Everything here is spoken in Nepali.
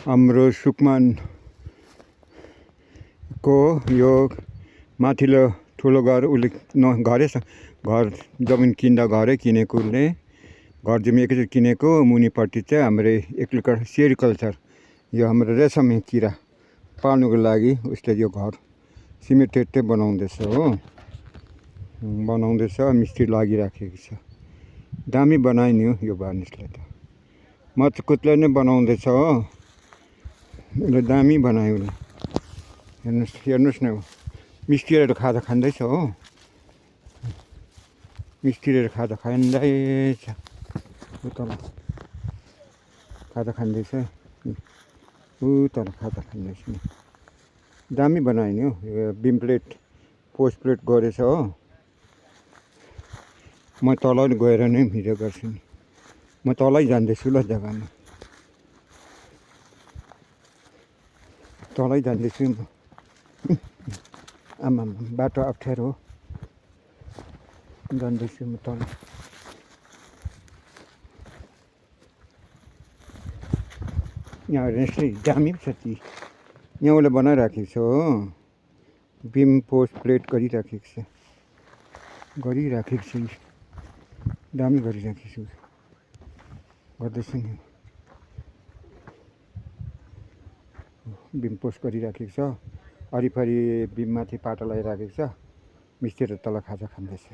हाम्रो सुकमानको यो माथिल्लो ठुलो घर उसले घरै छ। घर जमिन किन्दा घरै किनेको उसले घर जमिन एकैचोटि किनेको। मुनिपट्टि चाहिँ हाम्रो एग्रिकल्चर सेरिकल्चर यो हाम्रो रेशमी किरा पाल्नुको लागि उसले यो घर सिमेन्टेड चाहिँ बनाउँदैछ हो। बनाउँदैछ, मिस्त्री लागिराखेको छ। दामी बनायो नि यो बार्निसले त मजकुतले नै बनाउँदैछ हो। उसले दामी बनायो उसले। हेर्नुहोस् न मिस्त्रीहरू खाजा खाँदैछ हो। मिस्त्रीहरू खाजा खाँदैछ। तल खाजा खाँदैछ। तल खाजा खाँदैछ नि। दामी बनायो नि हो। यो बिम प्लेट पोस्ट प्लेट गरेछ हो। म तल गएर नै भिडियो गर्छु नि। म तलै जाँदैछु ल जग्गामा। तलै जाँदैछु म। आमा बाटो अप्ठ्यारो हो। जाँदैछु म तल। यहाँ हेर्नुहोस् है दामी पो छ ती। यहाँ उसले बनाइराखेको छ हो। बिम पोस्ट प्लेट गरिराखेको छ। दामी गरिराखेको छु। गर्दैछु नि। बिम पोस्ट गरिराखेको छ। वरिपरि बिममाथि पाटा लगाइराखेको छ। मिस्त्रीहरू तल खाजा खाँदैछ।